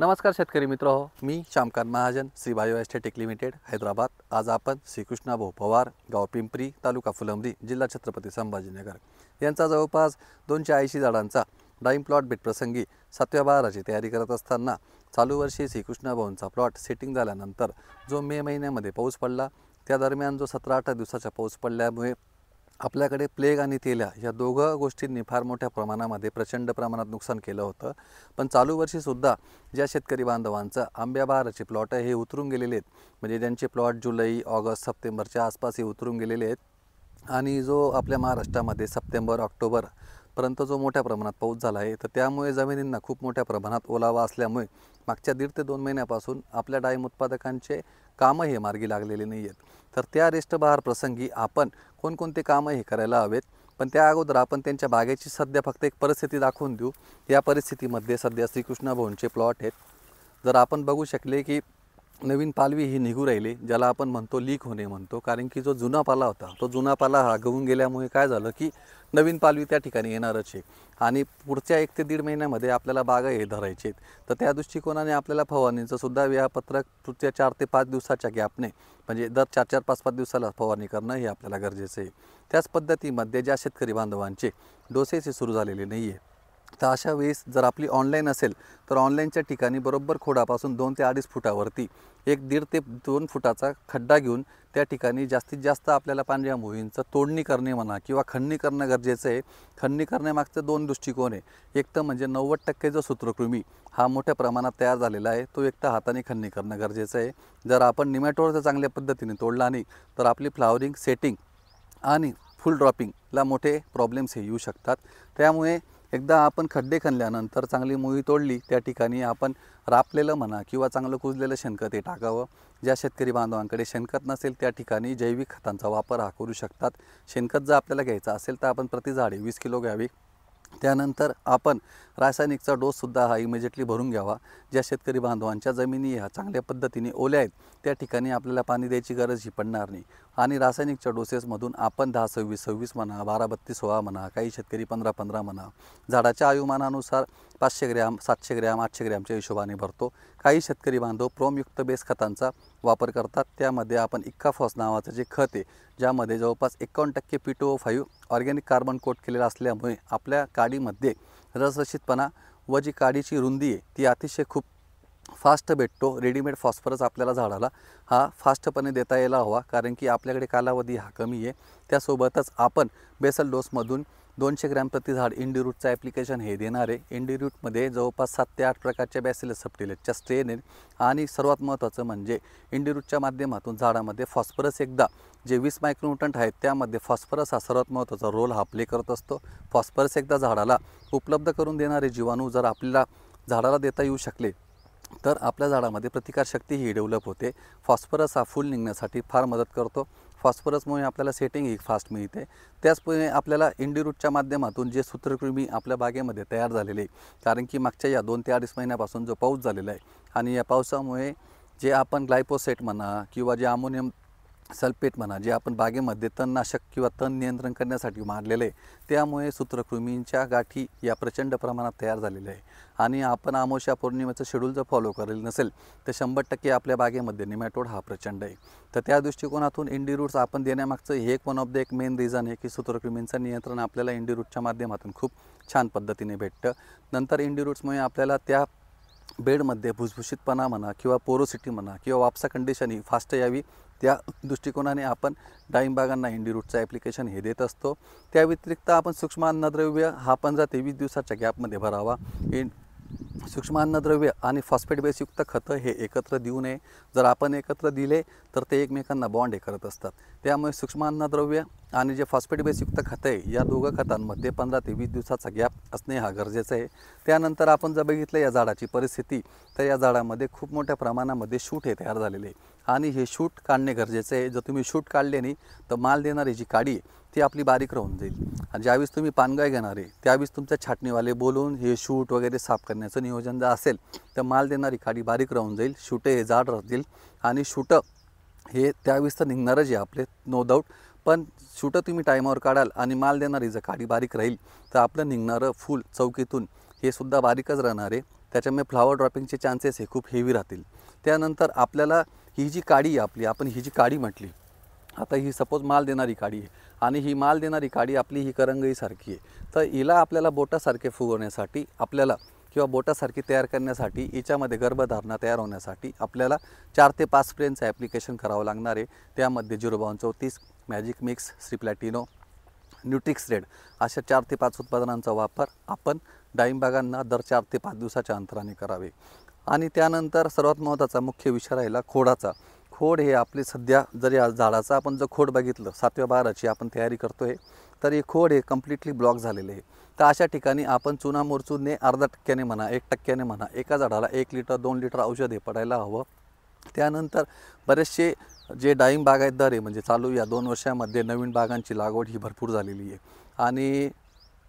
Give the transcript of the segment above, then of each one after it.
नमस्कार शेतकरी मित्र हो, मी Shyamkant Mahajan, Shri bio aesthetic limited, Hyderabad. आज आपण श्री कृष्णाभाऊ पवार, गाव पिंपरी, तालुका फुलंब्री, जिल्हा छत्रपती संभाजीनगर यांचा जवळपास 280 झाडांचा डाळिंब प्लॉट भेट प्रसंगी 7व्या बहाराची तयारी करत असताना चालू वर्षी श्री कृष्णाभाऊंचा प्लॉट सेटिंग झाल्यानंतर जो मे महिन्यामध्ये पाऊस पडला, त्या दरम्यान जो 17-18 दिवसाचा पाऊस पडल्यामुळे आपल्याकडे प्लेग आणि तेल्या या दोघं गोष्टींनी फार मोठ्या प्रमाणामध्ये प्रचंड प्रमाणात नुकसान केलं होतं। पण चालू वर्षीसुद्धा ज्या शेतकरी बांधवांचं आंब्या बहाराचे प्लॉट हे उतरून गेलेले आहेत, म्हणजे ज्यांचे प्लॉट जुलै, ऑगस्ट, सप्टेंबरच्या आसपास हे उतरून गेलेले आहेत आणि जो आपल्या महाराष्ट्रामध्ये सप्टेंबर, ऑक्टोबरपर्यंत जो मोठ्या प्रमाणात पाऊस झाला आहे, तर त्यामुळे जमिनींना खूप मोठ्या प्रमाणात ओलावा असल्यामुळे मागच्या 1.5 ते 2 महिन्यापासून आपल्या डाळिंब उत्पादकांचे कामं हे मार्गी लागलेले नाही आहेत। तर त्या रेस्ट बहार प्रसंगी आपण कोणकोणते कामं हे करायला हवेत, पण त्या अगोदर आपण त्यांच्या बागेची सध्या फक्त एक परिस्थिती दाखवून देऊ। या परिस्थितीमध्ये सध्या श्री कृष्णाभाऊंचे प्लॉट आहेत। जर आपण बघू शकले की नवीन पालवी ही निघू राहिली, ज्याला आपण म्हणतो लीक होणे म्हणतो, कारण की जो जुना पाला होता तो जुना पाला हा गळून गेल्यामुळे काय झालं की नवीन पालवी त्या ठिकाणी येणारच आहे आणि पुढच्या 1 ते 1.5 महिन्यामध्ये आपल्याला बागा हे धरायचे आहेत। तर त्या दृष्टिकोनाने आपल्याला फवारणीचं सुद्धा वेळापत्रक पुढच्या 4 ते 5 दिवसाच्या गॅपने, म्हणजे दर 4-4, 5-5 दिवसाला फवारणी करणं हे आपल्याला गरजेचं आहे। त्याच पद्धतीमध्ये ज्या शेतकरी बांधवांचे डोसेस हे सुरू झालेले नाही आहे, तर अशा वेळेस जर आपली ऑनलाईन असेल तर ऑनलाईनच्या ठिकाणी बरोबर खोडापासून 2 ते 2.5 फुटावरती 1.5 ते 2 फुटाचा खड्डा घेऊन त्या ठिकाणी जास्तीत जास्त आपल्याला पांढऱ्या मोहींचं तोडणी करणे म्हणा किंवा खणणी करणं गरजेचं आहे। खणणी करण्यामागचं 2 दृष्टिकोन आहे। एक तर म्हणजे 90% जो सूत्रकृमी हा मोठ्या प्रमाणात तयार झालेला आहे, तो एक तर हाताने खणणी करणं गरजेचं आहे। जर आपण निमॅटोड जर चांगल्या पद्धतीने तोडला नाही तर आपली फ्लावरिंग, सेटिंग आणि फुल ड्रॉपिंगला मोठे प्रॉब्लेम्स हे येऊ शकतात। त्यामुळे एकदा आपण खड्डे खणल्यानंतर चांगली मोही तोडली, त्या ठिकाणी आपण रापलेलं म्हणा किंवा चांगलं कुजलेलं शेणखत हे टाकावं। ज्या शेतकरी बांधवांकडे शेणखत नसेल त्या ठिकाणी जैविक खतांचा वापर हा करू शकतात। शेणखत जर आपल्याला घ्यायचं असेल तर आपण प्रति झाडे 20 किलो घ्यावे। त्यानंतर आपण रासायनिकचा डोससुद्धा हा इमिजिएटली भरून घ्यावा। ज्या शेतकरी बांधवांच्या जमिनी ह्या चांगल्या पद्धतीने ओल्या आहेत त्या ठिकाणी आपल्याला पाणी द्यायची गरज ही पडणार नाही आणि रासायनिकच्या डोसेसमधून आपण 10-26-26 म्हणा, 12-32-16 म्हणा, काही शेतकरी 15-15 म्हणा, झाडाच्या आयुमानानुसार 500 ग्रॅम, 700 ग्रॅम, 800 ग्रॅमच्या हिशोबाने भरतो। काही शेतकरी बांधव प्रोमयुक्त बेस खतांचा वापर करतात। त्यामध्ये आपण इक्काफॉस नावाचं जे खत आहे, ज्यामध्ये जवळपास 51% P2O5 ऑर्गॅनिक कार्बन कोट केलेलं असल्यामुळे आपल्या काडीमध्ये रसरशीतपणा व जी काडीची रुंदी आहे ती अतिशय खूप फास्ट भेटतो। रेडीमेड फॉस्फरस आपल्याला झाडाला हा फास्टपणे देता यायला हवा, कारण की आपल्याकडे कालावधी हा कमी आहे। त्यासोबतच आपण बेसल डोसमधून 200 ग्रॅम प्रति झाड इंडिरूटचं ॲप्लिकेशन हे देणार आहे। इंडिरूटमध्ये जवळपास 7 ते 8 प्रकारच्या बॅसिलस सबटिलिसच्या स्ट्रेन आहेत आणि सर्वात महत्त्वाचं म्हणजे इंडिरूटच्या माध्यमातून झाडामध्ये फॉस्फरस एकदा जे 20 मायक्रोन्यूटन आहेत त्यामध्ये फॉस्फरस हा सर्वात महत्त्वाचा रोल हा प्ले करत असतो। फॉस्फरस एकदा झाडाला उपलब्ध करून देणारे जीवाणू जर आपल्याला झाडाला देता येऊ शकले तर आपल्या झाडामध्ये प्रतिकारशक्ती ही डेव्हलप होते। फॉस्फरस हा फुल निघण्यासाठी फार मदत करतो। फॉस्फरसमुळे आपल्याला सेटिंग ही फास्ट मिळते। त्याचमुळे आपल्याला इंडिरूटच्या माध्यमातून जे सूत्रकृमी आपल्या बागेमध्ये तयार झालेले, कारण की मागच्या या 2 ते 2.5 महिन्यापासून जो पाऊस झालेला आहे आणि या पावसामुळे जे आपण ग्लायफोसेट म्हणा किंवा जे अमोनियम सल्फेट म्हणा, जे आपण बागेमध्ये तणनाशक किंवा तण नियंत्रण करण्यासाठी मारलेले, त्यामुळे सूत्रकृमींच्या गाठी या प्रचंड प्रमाणात तयार झालेल्या आहे आणि आपण अमावस्या पौर्णिमेचं शेड्यूल जर फॉलो करेल नसेल तर 100% आपल्या बागेमध्ये निमॅटोड हा प्रचंड आहे। तर त्या दृष्टिकोनातून इंडिरूट्स आपण देण्यामागचं हे एक वन ऑफ द एक मेन रिझन आहे की सूत्रकृमींचं नियंत्रण आपल्याला इंडिरूटच्या माध्यमातून खूप छान पद्धतीने भेटतं। नंतर इंडिरूट्समुळे आपल्याला त्या बेडमध्ये भुसभुशीतपणा म्हणा किंवा पोरोसिटी म्हणा किंवा वापसा कंडिशन ही फास्ट यावी, त्या दृष्टिकोनाने आपण डाळिंब बागांना इंडिरूटचं ॲप्लिकेशन हे देत असतो। त्या व्यतिरिक्त आपण सूक्ष्म अन्नद्रव्य हा 15 ते 20 दिवसाच्या गॅपमध्ये भरावा। सूक्ष्म अन्नद्रव्य आणि फॉस्फेट बेसयुक्त खतं हे एकत्र देऊ नये। जर आपण एकत्र दिले तर ते एकमेकांना बॉन्ड हे करत असतात। त्यामुळे सूक्ष्म अन्नद्रव्य आणि जे फॉस्फेट बेसयुक्त खतं आहे या दोघं खतांमध्ये 15 ते 20 दिवसाचा गॅप असणे हा गरजेचं आहे। त्यानंतर आपण जर बघितलं या झाडाची परिस्थिती, तर या झाडामध्ये खूप मोठ्या प्रमाणामध्ये शूट हे तयार झालेले आहे आणि हे शूट काढणे गरजेचं आहे। जर तुम्ही शूट काढले नाही तर माल देणारी जी काडी आहे ती आपली बारीक राहून जाईल आणि ज्यावेळेस तुम्ही पानगळ घेणार आहे त्यावेळेस तुमच्या छाटणीवाले बोलून हे शूट वगैरे साफ करण्याचं नियोजन जर असेल तर माल देणारी काडी बारीक राहून जाईल, शूटे हे जाड राहतील आणि शूटं हे त्यावेळेस तर निघणारच आहे आपले, नो डाऊट। पण शूटं तुम्ही टायमावर काढाल आणि माल देणारी जर काडी बारीक राहील तर आपलं निघणारं फूल चौकीतून हे सुद्धा बारीकच राहणार आहे। त्याच्यामुळे फ्लावर ड्रॉपिंगचे चान्सेस हे खूप हेवी राहतील. त्यानंतर आपल्याला ही जी काडी आहे आपली, आपण ही जी काडी म्हटली, आता ही सपोज माल देणारी काडी आहे आणि ही माल देणारी काडी आपली ही करंगईसारखी आहे. तर हिला आपल्याला बोटासारखे फुगवण्यासाठी आपल्याला किंवा बोटासारखी तयार करण्यासाठी हिच्यामध्ये गर्भधारणा तयार होण्यासाठी आपल्याला 4 ते 5 स्प्रेंचं ॲप्लिकेशन करावं लागणार आहे. त्यामध्ये 05234, मॅजिक मिक्स, श्री प्लॅटिनो, न्यूट्रिक्स रेड अशा 4 ते 5 उत्पादनांचा वापर आपण डाळिंबागांना दर 4 ते 5 दिवसाच्या अंतराने करावे. आणि त्यानंतर सर्वात महत्त्वाचा मुख्य विषय राहिला खोडाचा. खोड हे आपले सध्या जर या झाडाचा आपण जर खोड बघितलं 7व्या बहाराची आपण तयारी करतो आहे, तर हे खोड हे कम्प्लिटली ब्लॉक झालेले आहे. तर अशा ठिकाणी आपण चुना मोरचूने 0.5% म्हणा 1% म्हणा एका झाडाला 1 लिटर 2 लिटर औषध हे पडायला हवं. त्यानंतर बरेचसे जे डाळिंब बागायतदार आहे म्हणजे चालू या 2 वर्षामध्ये नवीन बागांची लागवड ही भरपूर झालेली आहे आणि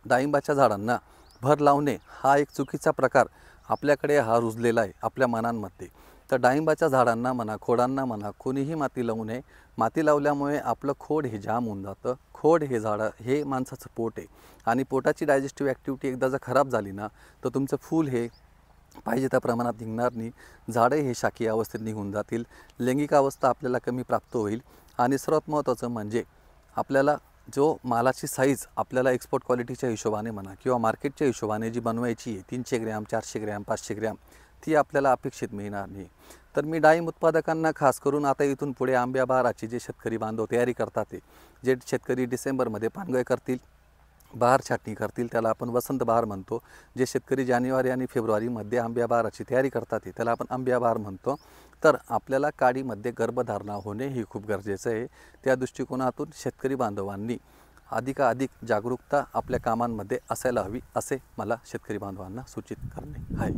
डाळिंबाच्या झाडांना भर लावणे हा एक चुकीचा प्रकार आपल्याकडे हा रुजलेला आहे आपल्या मनांमध्ये. तर डाळिंबाच्या झाडांना म्हणा खोडांना म्हणा कोणीही माती लावू नये. माती लावल्यामुळे आपलं खोड हे जाम होऊन जातं. खोड हे झाडं हे माणसाचं पोट आहे आणि पोटाची डायजेस्टिव्ह ॲक्टिव्हिटी एकदा जर खराब झाली ना तर तुमचं फूल हे पाहिजे त्या प्रमाणात निघणार नाही. झाडे हे शाकीय अवस्थेत निघून जातील. लैंगिक अवस्था आपल्याला कमी प्राप्त होईल आणि सर्वात महत्त्वाचं म्हणजे आपल्याला जो मालाची साईज आपल्याला एक्सपोर्ट क्वालिटीच्या हिशोबाने म्हणा किंवा मार्केटच्या हिशोबाने जी बनवायची आहे 300 ग्रॅम 400 ग्रॅम 500 ग्रॅम ती आपल्याला अपेक्षित मिळणार नाही. तर मी डाळिंब उत्पादकांना खास करून आता इथून पुढे आंब्या बहाराची जे शेतकरी बांधव तयारी करतात ते जे शेतकरी डिसेंबरमध्ये पानगळ करतील, बहार छाटणी करतील त्याला आपण वसंत बहार म्हणतो. जे शेतकरी जानेवारी आणि फेब्रुवारीमध्ये आंब्या बहाराची तयारी करतात त्याला आपण आंब्या बहार म्हणतो. तर आपल्याला काडीमध्ये गर्भधारणा होणे हे खूप गरजेचं आहे. त्या दृष्टिकोनातून शेतकरी बांधवांनी अधिकाधिक जागरूकता आपल्या कामांमध्ये असायला हवी असे मला शेतकरी बांधवांना सूचित करणे आहे.